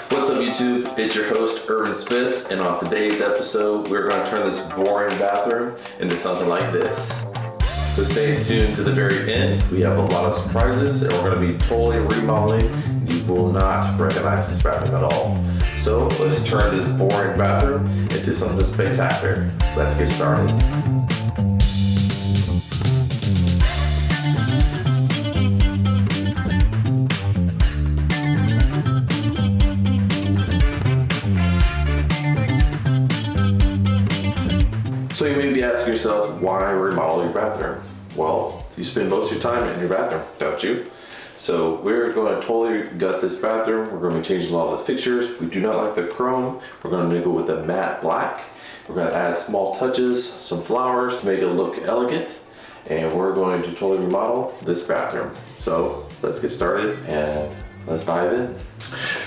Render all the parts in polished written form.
What's up YouTube? It's your host Urban Smith, and on today's episode we're going to turn this boring bathroom into something like this. So stay tuned to the very end. We have a lot of surprises and we're going to be totally remodeling. You will not recognize this bathroom at all. So let's turn this boring bathroom into something spectacular. Let's get started. So you may be asking yourself, why remodel your bathroom? Well, you spend most of your time in your bathroom, don't you? So we're going to totally gut this bathroom. We're going to be changing a lot of the fixtures. We do not like the chrome. We're going to go with the matte black. We're going to add small touches, some flowers to make it look elegant. And we're going to totally remodel this bathroom. So let's get started and let's dive in.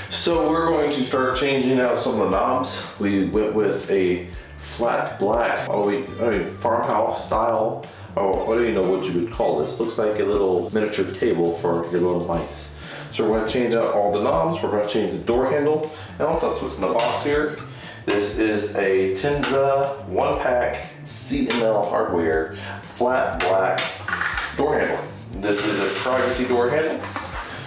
So we're going to start changing out some of the knobs. We went with a flat black, farmhouse style, or I don't even know what you would call this. Looks like a little miniature table for your little mice. So we're going to change out all the knobs. We're going to change the door handle. Now that's what's in the box here. This is a Tenza 1-pack C&L hardware flat black door handle. This is a privacy door handle.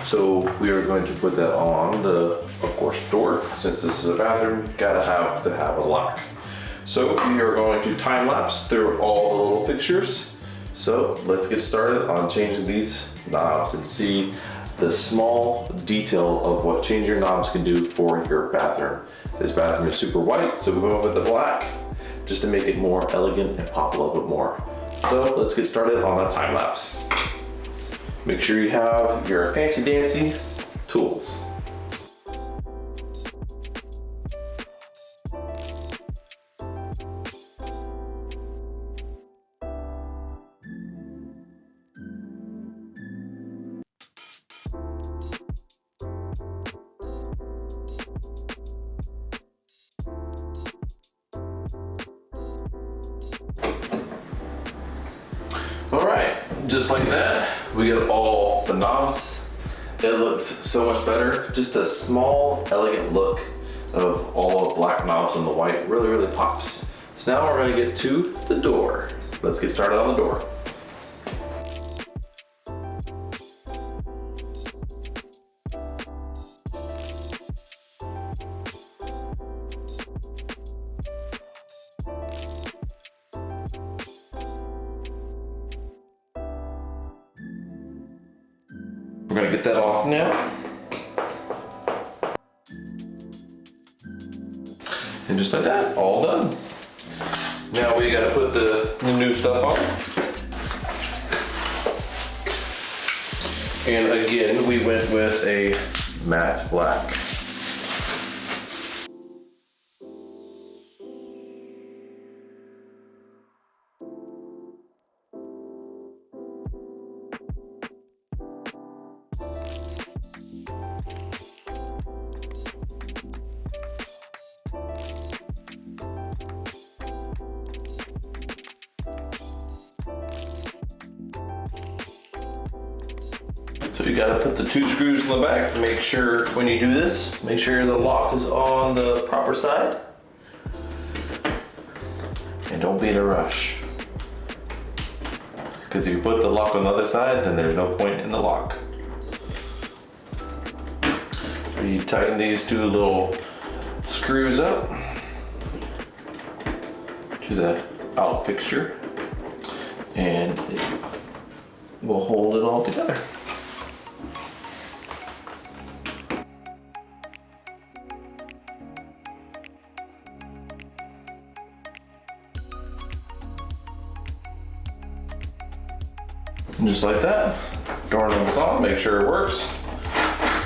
So we are going to put that on the, of course, door. Since this is a bathroom, you gotta have a lock. So we are going to time lapse through all the little fixtures. So let's get started on changing these knobs and see the small detail of what changing your knobs can do for your bathroom. This bathroom is super white, so we went with the black just to make it more elegant and pop a little bit more. So let's get started on a time lapse. Make sure you have your fancy dancy tools. Alright, just like that, we get all the knobs. It looks so much better. Just a small, elegant look of all the black knobs and the white really pops. So now we're going to get to the door. Let's get started on the door. We're gonna get that off now. And just like that, all done. Now we gotta put the new stuff on. And again, we went with a matte black. So you gotta put the 2 screws in the back to make sure when you do this, make sure the lock is on the proper side. And don't be in a rush. Because if you put the lock on the other side, then there's no point in the lock. So you tighten these 2 little screws up to the out fixture, and it will hold it all together. And just like that, door knob on, make sure it works.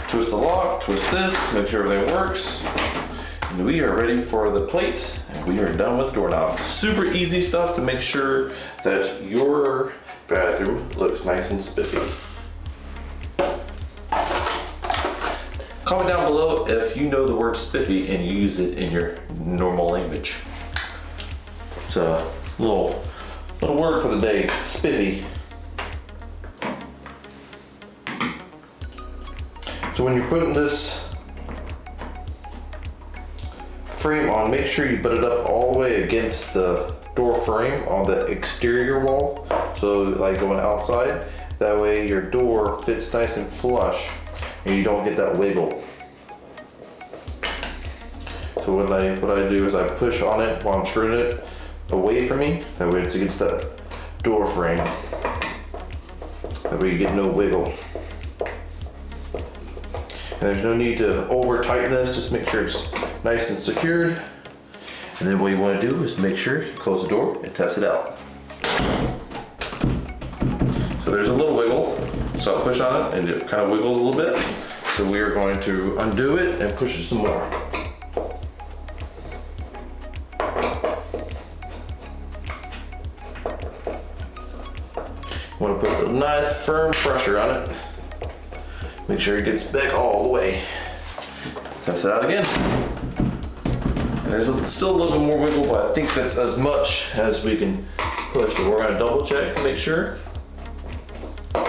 Twist the lock, twist this, make sure everything works. And we are ready for the plate, and we are done with the doorknob. Super easy stuff to make sure that your bathroom looks nice and spiffy. Comment down below if you know the word spiffy and you use it in your normal language. It's a little word for the day, spiffy. So when you're putting this frame on, make sure you butt it up all the way against the door frame on the exterior wall. So like going outside, that way your door fits nice and flush and you don't get that wiggle. So what I do is I push on it while I'm screwing it away from me. That way it's against the door frame. That way you get no wiggle. And there's no need to over tighten this, just make sure it's nice and secured. And then what you want to do is make sure you close the door and test it out. So there's a little wiggle, so I'll push on it and it kind of wiggles a little bit. So we are going to undo it and push it some more. You want to put a nice firm pressure on it. Make sure it gets back all the way. Test it out again. And there's still a little bit more wiggle, but I think that's as much as we can push. So we're gonna double check to make sure. I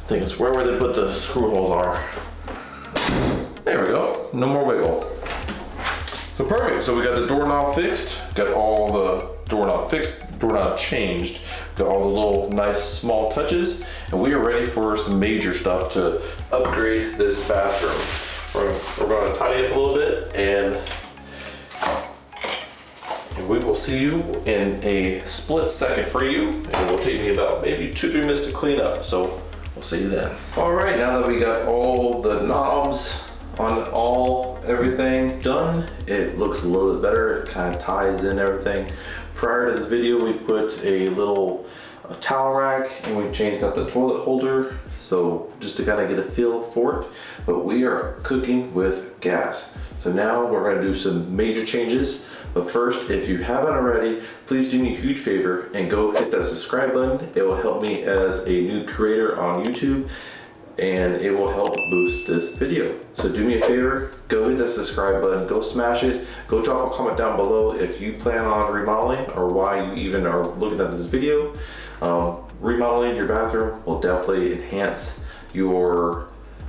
think it's where they put the screw holes are. There we go, no more wiggle. So perfect, so we got the doorknob fixed, got all the doorknob fixed, doorknob changed, got all the little nice small touches, and we are ready for some major stuff to upgrade this bathroom. We're going to tidy up a little bit, and we will see you in a split second for you, and it will take me about maybe 2-3 minutes to clean up, so we'll see you then. All right, now that we got all the knobs on everything done, it looks a little bit better. It kind of ties in everything. Prior to this video, we put a little towel rack and we changed out the toilet holder, so just to kind of get a feel for it. But we are cooking with gas, so now we're going to do some major changes. But first, if you haven't already, please do me a huge favor and go hit that subscribe button. It will help me as a new creator on YouTube, and it will help boost this video. So do me a favor, go hit that subscribe button, go smash it, go drop a comment down below if you plan on remodeling or why you even are looking at this video. Remodeling your bathroom will definitely enhance your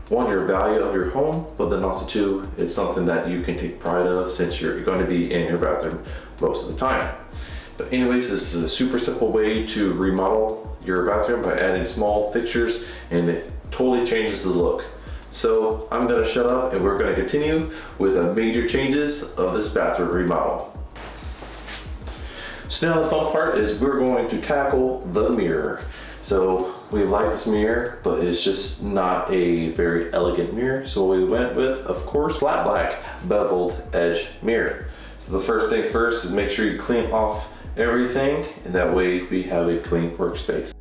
value of your home, but then also too, it's something that you can take pride of since you're going to be in your bathroom most of the time. But anyways, this is a super simple way to remodel your bathroom by adding small fixtures, and it totally changes the look. So I'm gonna shut up and we're gonna continue with the major changes of this bathroom remodel. So now the fun part is we're going to tackle the mirror. So we like this mirror, but it's just not a very elegant mirror. So we went with, of course, flat black beveled edge mirror. So the first thing first is make sure you clean off everything, and that way we have a clean workspace.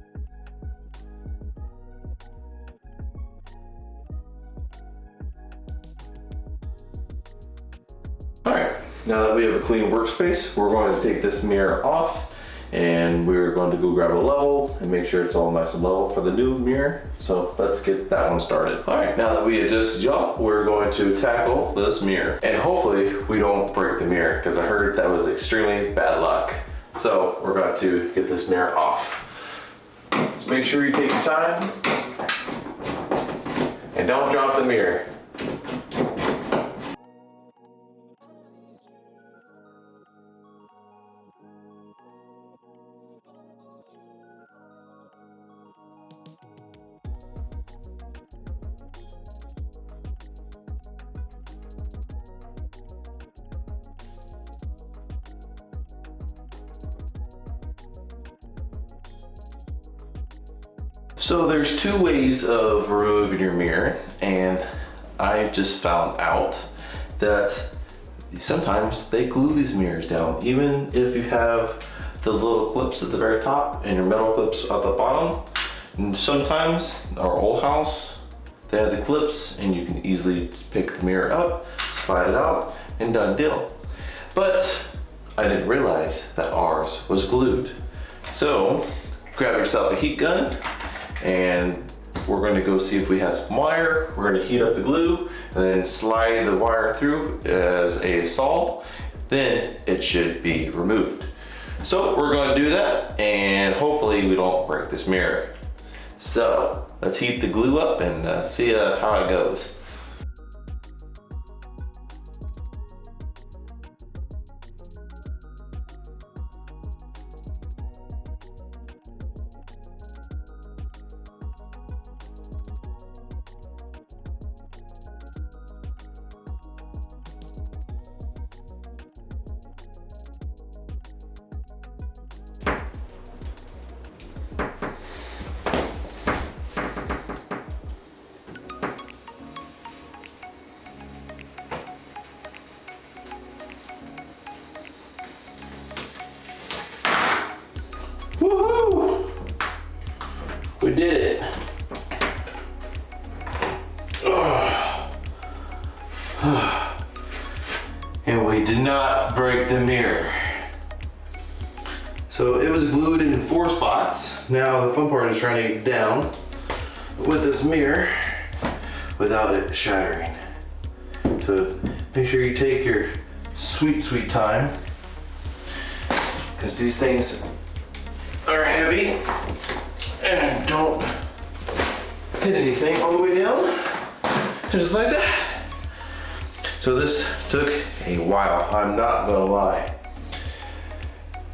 All right, now that we have a clean workspace, we're going to take this mirror off and we're going to go grab a level and make sure it's all nice and level for the new mirror. So let's get that one started. All right, now that we adjusted y'all, we're going to tackle this mirror, and hopefully we don't break the mirror because I heard that was extremely bad luck. So we're going to get this mirror off. So make sure you take your time and don't drop the mirror. So there's two ways of removing your mirror, and I just found out that sometimes they glue these mirrors down. Even if you have the little clips at the very top and your metal clips at the bottom, and sometimes our old house, they had the clips and you can easily pick the mirror up, slide it out, and done deal. But I didn't realize that ours was glued. So grab yourself a heat gun, and we're going to go see if we have some wire. We're going to heat up the glue and then slide the wire through as a saw. Then it should be removed. So we're going to do that, and hopefully we don't break this mirror. So let's heat the glue up and see how it goes. Woohoo! We did it. And we did not break the mirror. So it was glued in 4 spots. Now the fun part is trying to get down with this mirror without it shattering. So make sure you take your sweet time, because these things are heavy and don't hit anything on the way down. And just like that. So this took a while, I'm not gonna lie.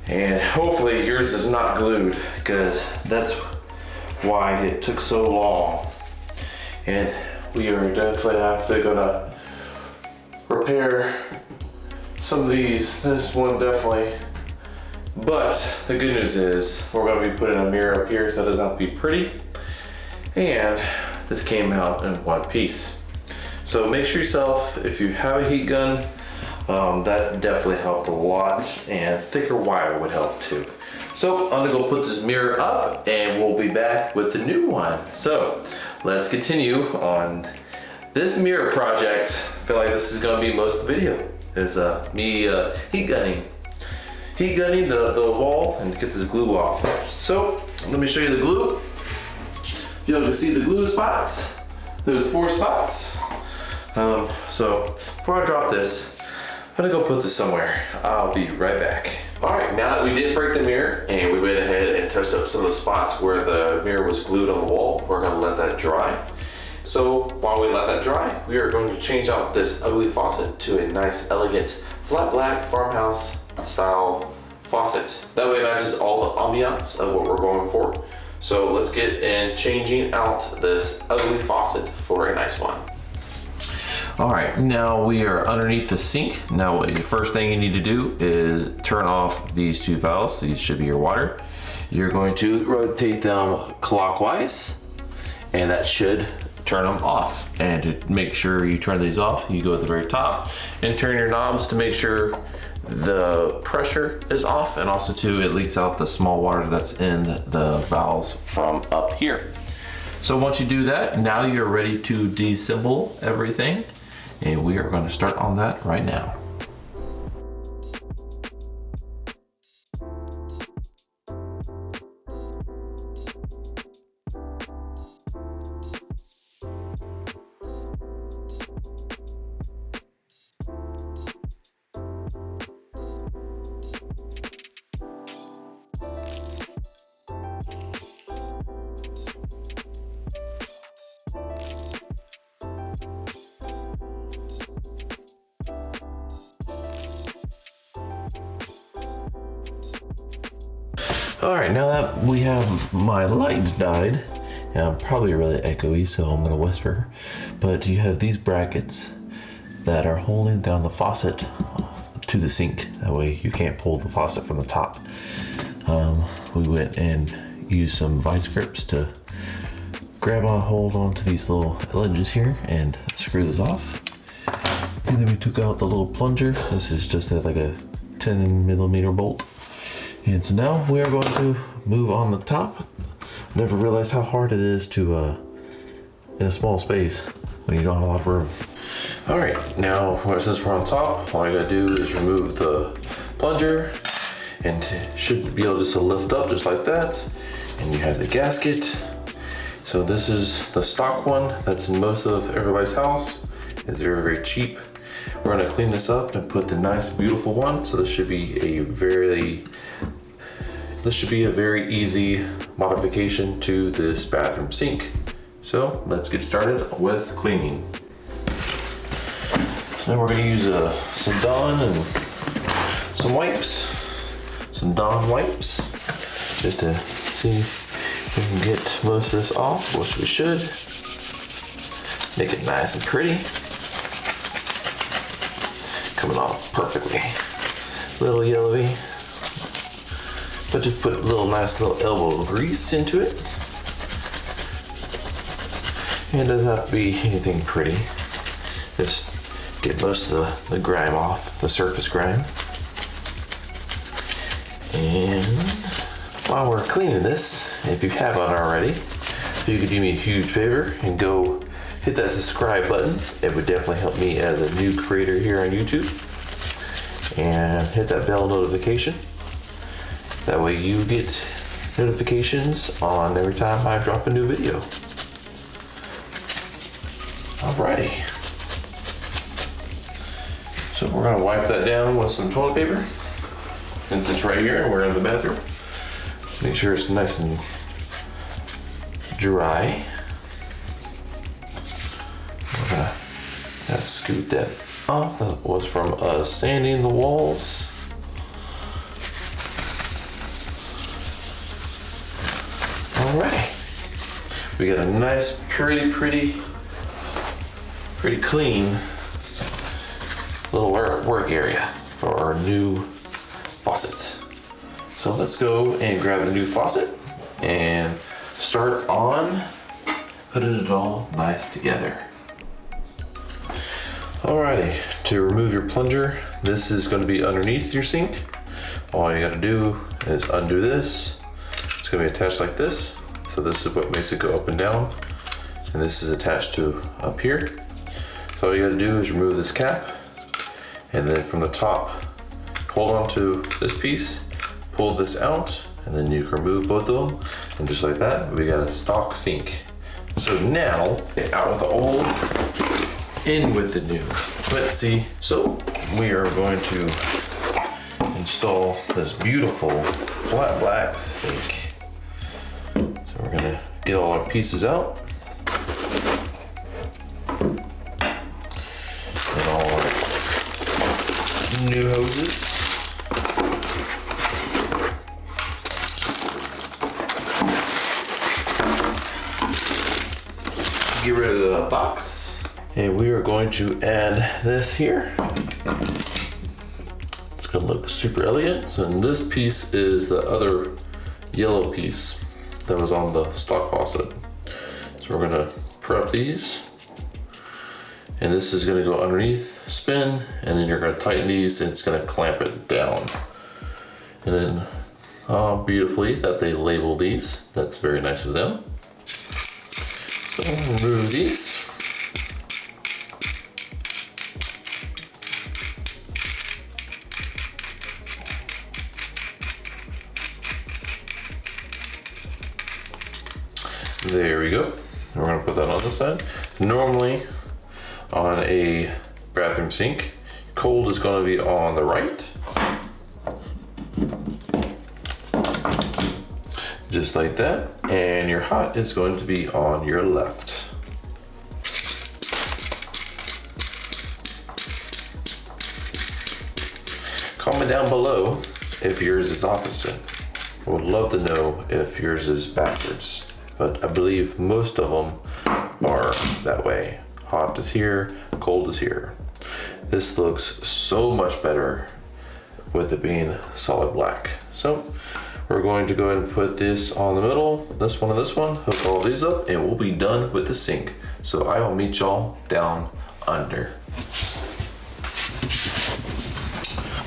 And hopefully yours is not glued, because that's why it took so long. And we are definitely gonna repair some of these. This one definitely. But the good news is we're gonna be putting a mirror up here so it doesn't have to be pretty. And this came out in one piece. So make sure yourself, if you have a heat gun, that definitely helped a lot, and thicker wire would help too. So I'm gonna go put this mirror up and we'll be back with the new one. So let's continue on this mirror project. I feel like this is gonna be most of the video, is me heat gunning the wall and get this glue off. So let me show you the glue. You'll be able to see the glue spots. There's 4 spots. So before I drop this, I'm gonna go put this somewhere. I'll be right back. All right, now that we did break the mirror and we went ahead and touched up some of the spots where the mirror was glued on the wall, we're gonna let that dry. So while we let that dry, we are going to change out this ugly faucet to a nice, elegant, flat black farmhouse style faucet. That way it matches all the ambiance of what we're going for. So let's get in changing out this ugly faucet for a nice one. All right, now we are underneath the sink. Now the first thing you need to do is turn off these 2 valves. These should be your water. You're going to rotate them clockwise, and that should turn them off. And to make sure you turn these off, you go at the very top and turn your knobs to make sure the pressure is off, and also too it leaks out the small water that's in the valves from up here. So once you do that, now you're ready to disassemble everything, and we are going to start on that right now. All right, now that we have my lights died, and I'm probably really echoey, so I'm gonna whisper, but you have these brackets that are holding down the faucet to the sink. That way you can't pull the faucet from the top. We went and used some vice grips to grab a hold onto these little ledges here and screw this off. And then we took out the little plunger. This is just like a 10mm bolt. And so now we are going to move on the top. Never realized how hard it is to, in a small space when you don't have a lot of room. All right, now since we're on top, all you gotta do is remove the plunger, and it should be able just to lift up just like that. And you have the gasket. So this is the stock one that's in most of everybody's house. It's very, very cheap. We're gonna clean this up and put the nice, beautiful one. So this should be a very this should be a very easy modification to this bathroom sink. So let's get started with cleaning. So we're gonna use some Dawn and some wipes, some Dawn wipes, just to see if we can get most of this off, which we should. Make it nice and pretty. Coming off perfectly. Little yellowy, but just put a nice little elbow of grease into it. And it doesn't have to be anything pretty. Just get most of the grime off, the surface grime. And while we're cleaning this, if you haven't already, if you could do me a huge favor and go hit that subscribe button. It would definitely help me as a new creator here on YouTube. And hit that bell notification. That way you get notifications on every time I drop a new video. Alrighty. So we're gonna wipe that down with some toilet paper. Since it's right here and we're in the bathroom. Make sure it's nice and dry. We're gonna scoot that off. That was from us sanding the walls. Alright. We got a nice, pretty clean little work area for our new faucet. So let's go and grab the new faucet and start on putting it all nice together. Alrighty, to remove your plunger, this is going to be underneath your sink. All you got to do is undo this. It's going to be attached like this. So this is what makes it go up and down. And this is attached to up here. So all you got to do is remove this cap. And then from the top, hold on to this piece, pull this out, and then you can remove both of them. And just like that, we got a stock sink. So now, out with the old, in with the new. Let's see. So we are going to install this beautiful flat black sink. So we're gonna get all our pieces out. And all our new hoses. Get rid of the box. And we are going to add this here. It's gonna look super elegant. So this piece is the other yellow piece that was on the stock faucet. So we're gonna prep these. And this is gonna go underneath, spin, and then you're gonna tighten these and it's gonna clamp it down. And then beautifully that they label these. That's very nice of them. So we'll remove these. There we go. We're gonna put that on this side. Normally on a bathroom sink, cold is gonna be on the right. Just like that. And your hot is going to be on your left. Comment down below if yours is opposite. I would love to know if yours is backwards. But I believe most of them are that way. Hot is here, cold is here. This looks so much better with it being solid black. So we're going to go ahead and put this on the middle, this one and this one, hook all these up, and we'll be done with the sink. So I will meet y'all down under.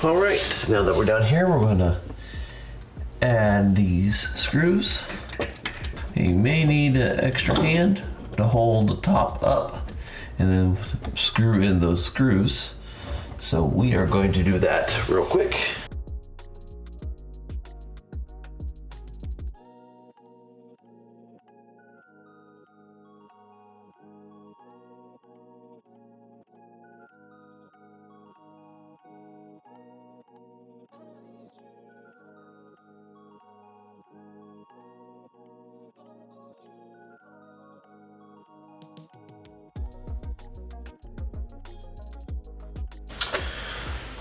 All right, now that we're down here, we're gonna add these screws. You may need an extra hand to hold the top up and then screw in those screws. So we are going to do that real quick.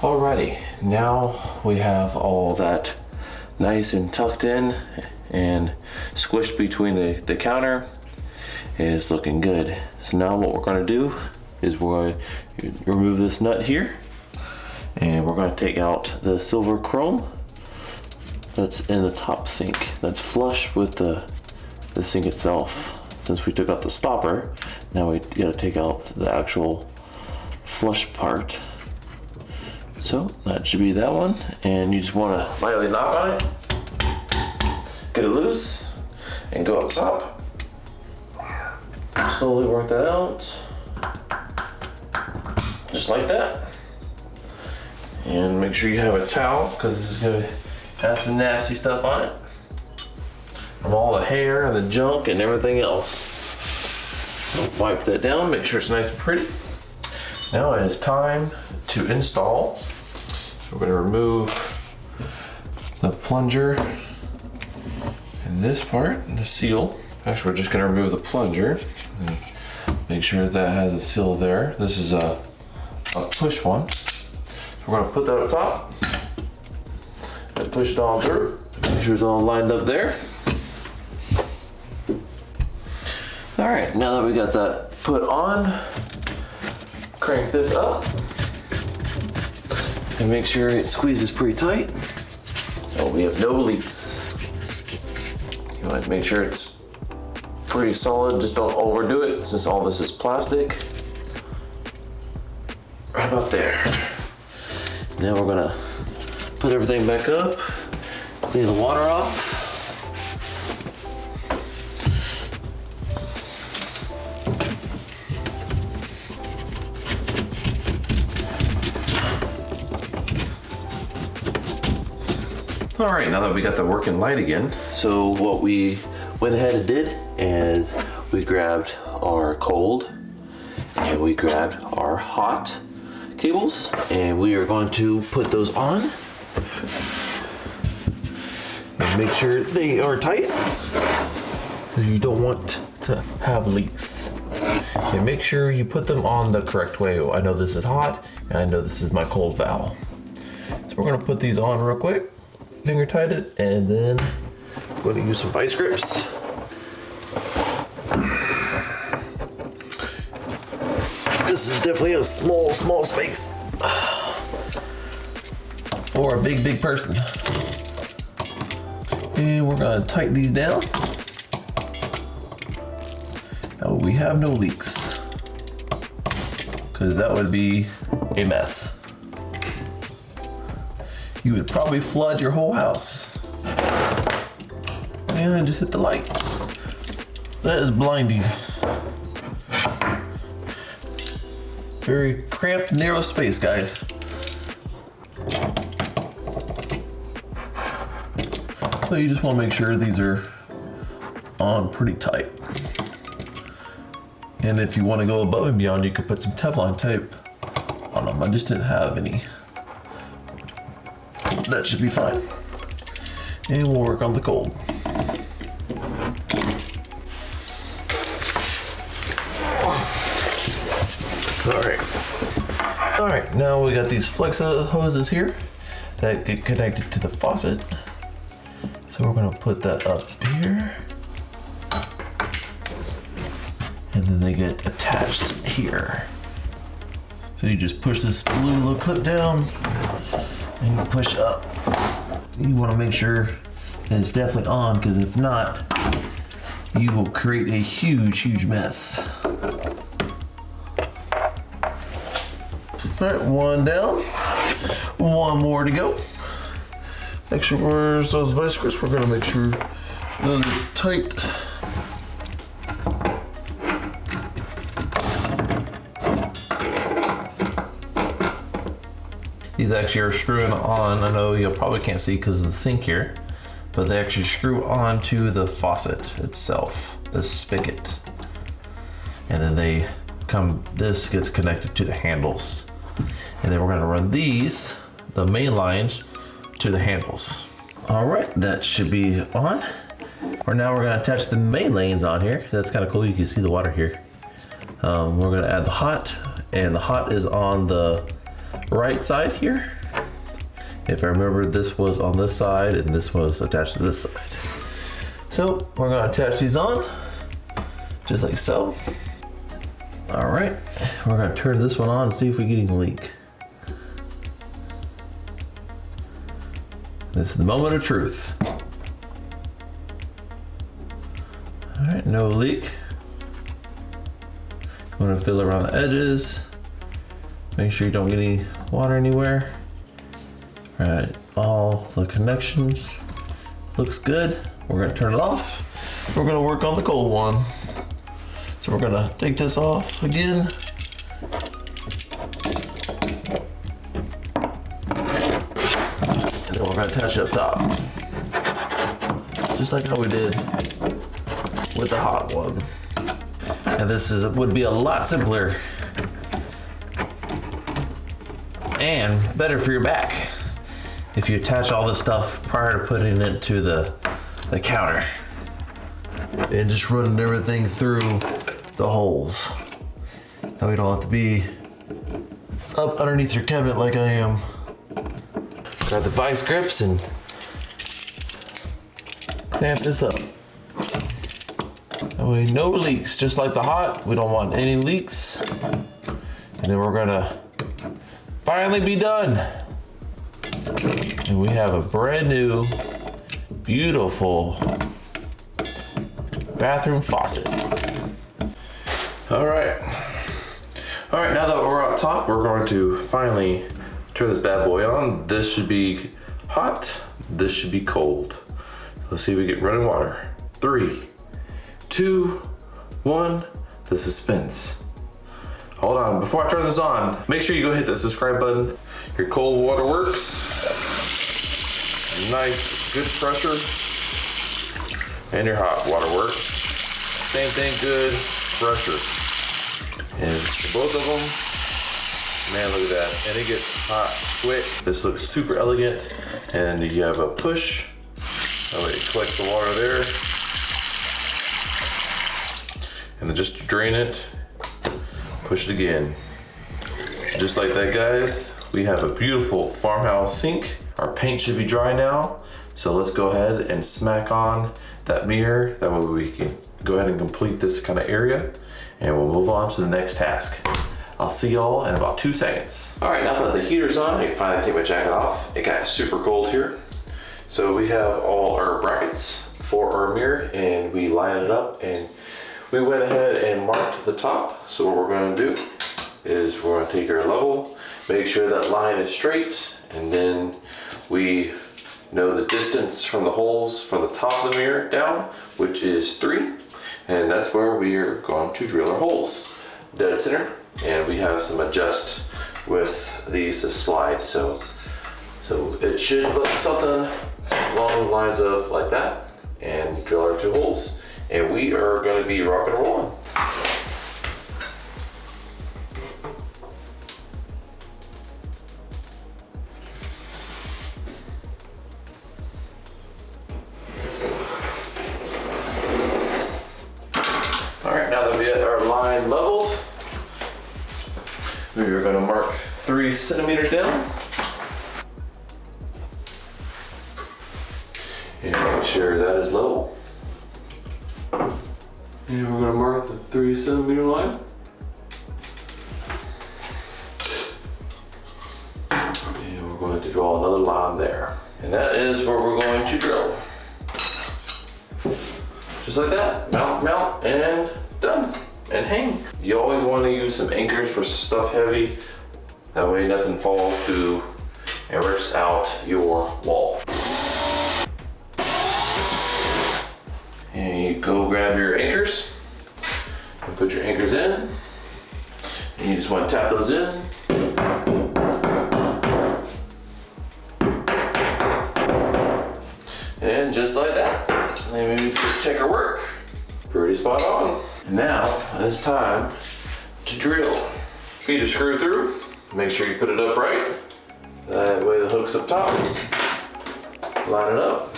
Alrighty, now we have all that nice and tucked in and squished between the counter. It's looking good. So now what we're gonna do is we're going to remove this nut here, and we're going to take out the silver chrome that's in the top sink, that's flush with the sink itself. Since we took out the stopper, now we gotta take out the actual flush part. So that should be that one, and you just want to lightly knock on it, get it loose, and go up top. Slowly work that out, just like that. And make sure you have a towel, because this is gonna have some nasty stuff on it from all the hair and the junk and everything else. So wipe that down, make sure it's nice and pretty. Now it is time to install. We're going to remove the plunger and this part, the seal. Actually, we're just going to remove the plunger and make sure that has a seal there. This is a push one. So we're going to put that up top and push it all through. Make sure it's all lined up there. All right, now that we got that put on, crank this up and make sure it squeezes pretty tight. Oh, we have no leaks. You want to make sure it's pretty solid, just don't overdo it since all this is plastic. Right about there. Now we're gonna put everything back up, clean the water off. All right, now that we got the working light again, so what we went ahead and did is we grabbed our cold and we grabbed our hot cables, and we are going to put those on and make sure they are tight, because you don't want to have leaks. And make sure you put them on the correct way. I know this is hot and I know this is my cold valve. So we're gonna put these on real quick. Finger tight it, and then I'm going to use some vice grips. This is definitely a small space for a big person. And we're going to tighten these down. Now we have no leaks, because that would be a mess. You would probably flood your whole house. And I just hit the light. That is blinding. Very cramped, narrow space, guys. So you just want to make sure these are on pretty tight. And if you want to go above and beyond, you could put some Teflon tape on them. I just didn't have any. That should be fine. And we'll work on the cold. All right, now we got these flex hoses here that get connected to the faucet. So we're gonna put that up here. And then they get attached here. So you just push this blue little clip down and you push up. You want to make sure that it's definitely on, because if not, you will create a huge mess. All right, one down, one more to go. Make sure where's those vice grips. We're gonna make sure those are tight. These actually are screwing on. I know you probably can't see because of the sink here, but they actually screw onto the faucet itself, the spigot. And then they come, this gets connected to the handles. And then we're gonna run these, the main lines, to the handles. All right, that should be on. Or now we're gonna attach the main lanes on here. That's kind of cool, you can see the water here. We're gonna add the hot, and the hot is on the right side here. If I remember, this was on this side and this was attached to this side. So we're gonna attach these on, just like so. All right, we're gonna turn this one on and see if we get any leak. This is the moment of truth. All right, no leak. I'm gonna fill around the edges. Make sure you don't get any water anywhere. All right, all the connections looks good. We're gonna turn it off. We're gonna work on the cold one. So we're gonna take this off again. And then we're gonna attach it up top. Just like how we did with the hot one. And this would be a lot simpler and better for your back if you attach all this stuff prior to putting it to the counter. And just running everything through the holes. Now we don't have to be up underneath your cabinet like I am. Grab the vice grips and clamp this up. That way no leaks, just like the hot. We don't want any leaks. And then we're gonna finally be done. And we have a brand new, beautiful bathroom faucet. All right, now that we're up top, we're going to finally turn this bad boy on. This should be hot, this should be cold. Let's see if we get running water. 3, 2, 1, the suspense. Hold on, before I turn this on, make sure you go hit the subscribe button. Your cold water works. Nice, good pressure. And your hot water works. Same thing, good pressure. And both of them, man, look at that. And it gets hot quick. This looks super elegant. And you have a push. That way it collects the water there. And then just drain it, push it again. Just like that, guys, we have a beautiful farmhouse sink. Our paint should be dry now. So let's go ahead and smack on that mirror. That way we can go ahead and complete this kind of area, and we'll move on to the next task. I'll see y'all in about 2 seconds. All right, now that the heater's on, I can finally take my jacket off. It got super cold here. So we have all our brackets for our mirror, and we line it up, and we went ahead and marked the top. So what we're gonna do is we're gonna take our level, make sure that line is straight, and then we know the distance from the holes from the top of the mirror down, which is 3. And that's where we are going to drill our holes. Dead center, and we have some adjust with these to slide. So it should look something along the lines of like that, and drill our 2 holes. And we are gonna be rock and rolling. All right, now that we have our line leveled, we are gonna mark 3 centimeters down. And make sure that is level. And we're gonna mark the 3 centimeter line. And we're going to draw another line there. And that is where we're going to drill. Just like that, mount, and done. And hang. You always want to use some anchors for stuff heavy. That way nothing falls through and rips out your wall. And you go grab your anchors and put your anchors in. And you just want to tap those in. And just like that. And maybe check our work. Pretty spot on. Now it's time to drill. Feed a screw through. Make sure you put it up right. That way the hook's up top. Line it up.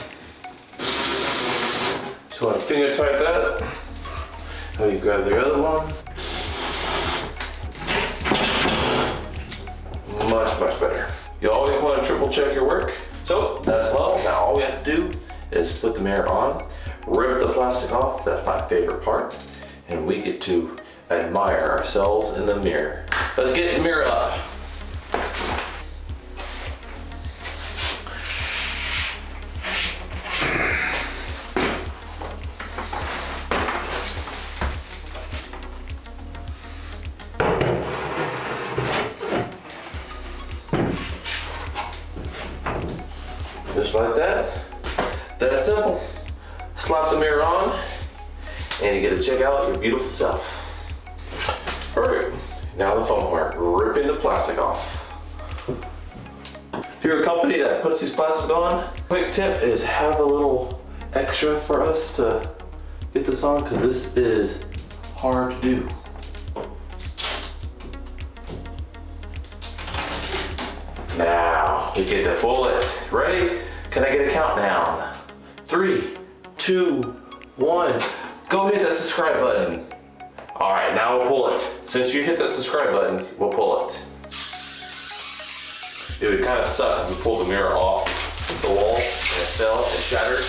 Just want to finger tight that. Now you grab the other one. Much is put the mirror on, rip the plastic off, that's my favorite part, and we get to admire ourselves in the mirror. Let's get the mirror up. Just like that. That's simple. Slap the mirror on, and you get to check out your beautiful self. Perfect. Now the fun part, ripping the plastic off. If you're a company that puts these plastics on, quick tip is have a little extra for us to get this on, because this is hard to do. Now we get to pull it. Ready? Can I get a countdown? 3, 2, 1. Go hit that subscribe button. All right, now we'll pull it. Since you hit that subscribe button, we'll pull it. It would kind of suck if we pulled the mirror off the wall and it fell and shattered.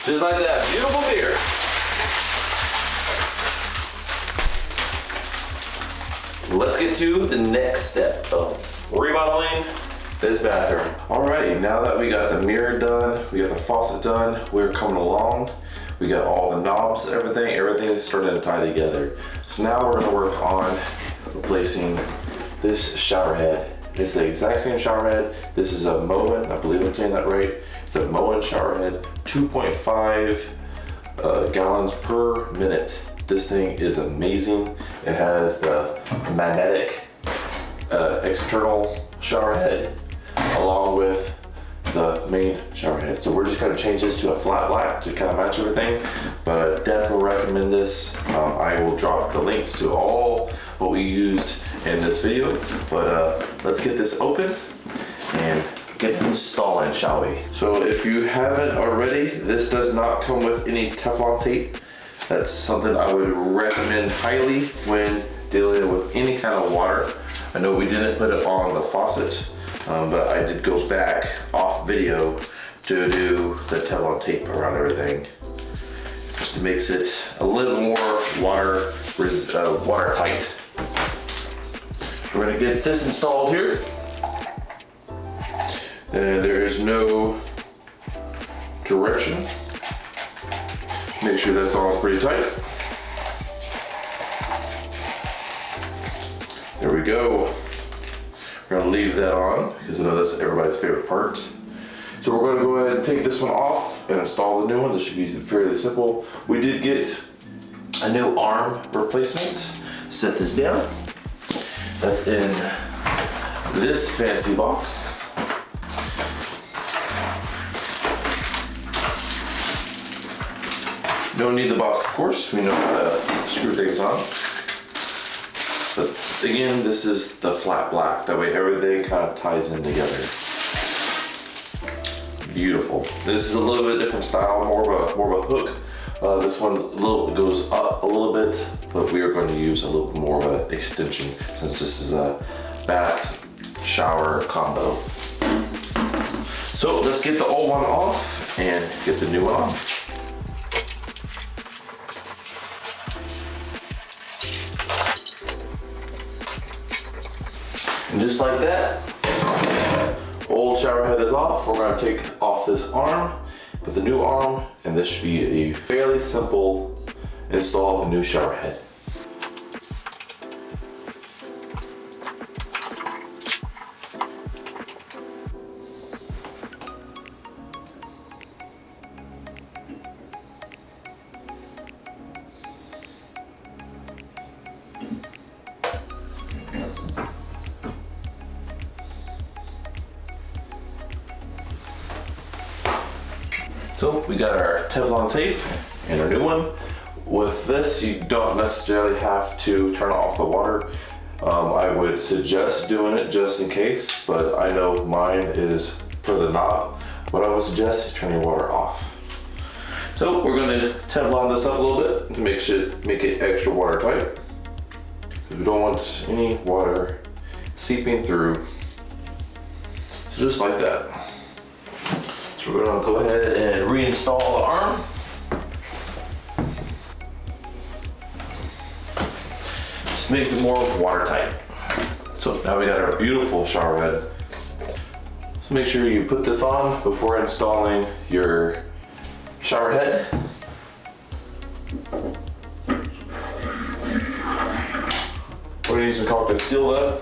Just like that, beautiful mirror. Let's get to the next step of remodeling this bathroom. Alrighty, now that we got the mirror done, we got the faucet done, we're coming along. We got all the knobs, everything is starting to tie together. So now we're gonna work on replacing this shower head. It's the exact same shower head. This is a Moen, I believe I'm saying that right. It's a Moen shower head, 2.5 gallons per minute. This thing is amazing. It has the magnetic external shower head along with the main shower head. So we're just gonna change this to a flat black to kind of match everything, but I definitely recommend this. I will drop the links to all what we used in this video, but let's get this open and get installing, shall we? So if you haven't already, this does not come with any Teflon tape. That's something I would recommend highly when dealing with any kind of water. I know we didn't put it on the faucet, but I did go back off video to do the Teflon tape around everything. It makes it a little more watertight. We're gonna get this installed here. And there is no direction. Make sure that's all pretty tight. There we go. We're gonna leave that on because I know that's everybody's favorite part. So we're gonna go ahead and take this one off and install the new one. This should be fairly simple. We did get a new arm replacement. Set this down. That's in this fancy box. Don't need the box, of course. We know how to screw things on. But again, this is the flat black. That way everything kind of ties in together. Beautiful. This is a little bit different style, more of a hook. This one goes up a little bit, but we are going to use a little bit more of an extension since this is a bath shower combo. So let's get the old one off and get the new one on. And just like that, old shower head is off. We're going to take off this arm, put the new arm, and this should be a fairly simple install of a new shower head. So we got our Teflon tape and our new one. With this, you don't necessarily have to turn off the water. I would suggest doing it just in case, but I know mine is for the knob. What I would suggest is turn your water off. So we're going to Teflon this up a little bit to make it extra watertight. We don't want any water seeping through. So just like that. So we're gonna go ahead and reinstall the arm. Just makes it more watertight. So now we got our beautiful shower head. So make sure you put this on before installing your shower head. We're gonna use some caulk to seal that.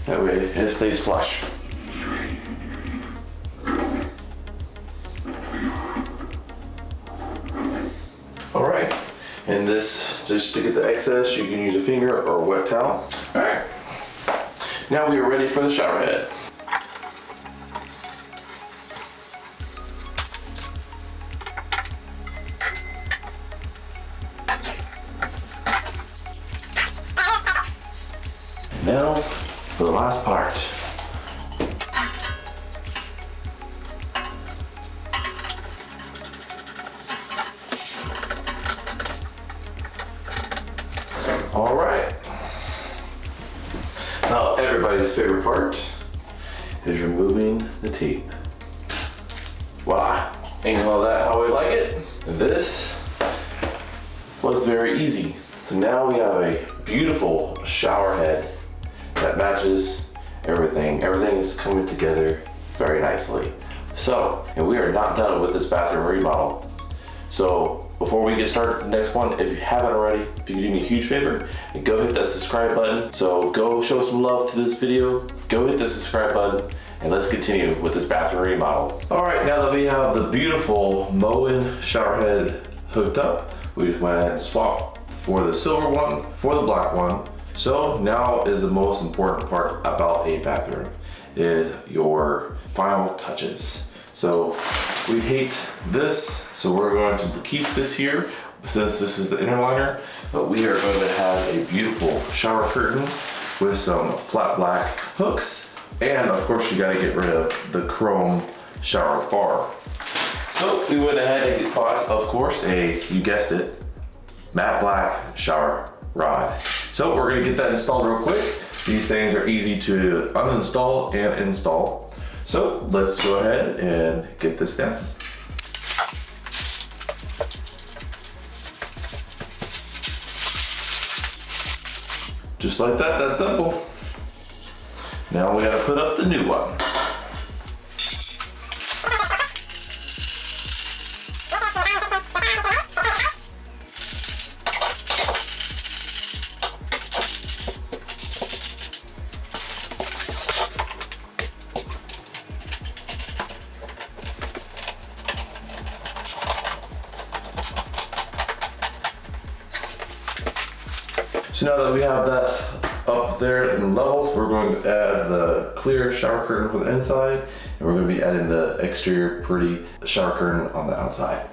That way it stays flush. All right, and this, just to get the excess, you can use a finger or a wet towel. All right, now we are ready for the shower head. Now for the last part. All right. Now everybody's favorite part is removing the tape. Voila, ain't all that how we like it. This was very easy. So now we have a beautiful shower head that matches everything. Everything is coming together very nicely. So, and we are not done with this bathroom remodel. So before we get started with the next one, if you haven't already, if you could do me a huge favor and go hit that subscribe button. So go show some love to this video, go hit the subscribe button, and let's continue with this bathroom remodel. All right, now that we have the beautiful Moen shower head hooked up, we just went ahead and swapped for the silver one, for the black one. So now is the most important part about a bathroom, is your final touches. So we hate this, so we're going to keep this here since this is the inner liner, but we are going to have a beautiful shower curtain with some flat black hooks, and of course you got to get rid of the chrome shower bar. So we went ahead and bought, of course, you guessed it, matte black shower rod. So we're gonna get that installed real quick. These things are easy to uninstall and install. So let's go ahead and get this down. Just like that, that's simple. Now we gotta put up the new one. So now that we have that up there and level, we're going to add the clear shower curtain for the inside, and we're going to be adding the exterior pretty shower curtain on the outside.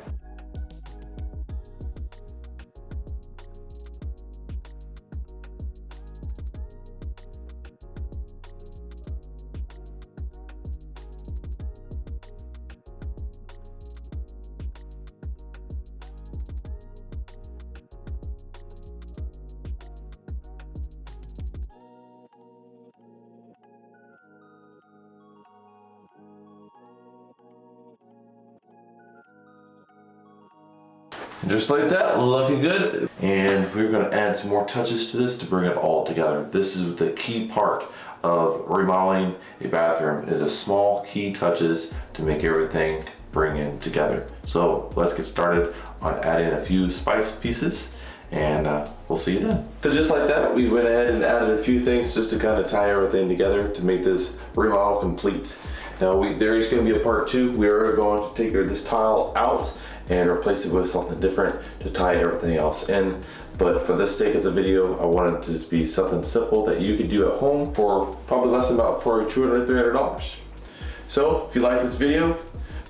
Just like that, looking good. And we're gonna add some more touches to this to bring it all together. This is the key part of remodeling a bathroom, is a small key touches to make everything bring in together. So let's get started on adding a few spice pieces, and we'll see you then. So just like that, we went ahead and added a few things just to kind of tie everything together to make this remodel complete. Now there is going to be a part two. We are going to take this tile out and replace it with something different to tie everything else in. But for the sake of the video, I wanted it to be something simple that you could do at home for probably less than about $200, $300. So if you like this video,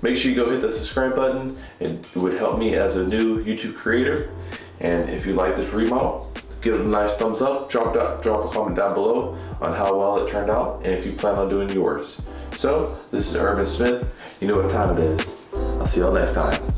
make sure you go hit the subscribe button. It would help me as a new YouTube creator. And if you like this remodel, give it a nice thumbs up, drop a comment down below on how well it turned out and if you plan on doing yours. So this is Urban Smith. You know what time it is. I'll See y'all next time.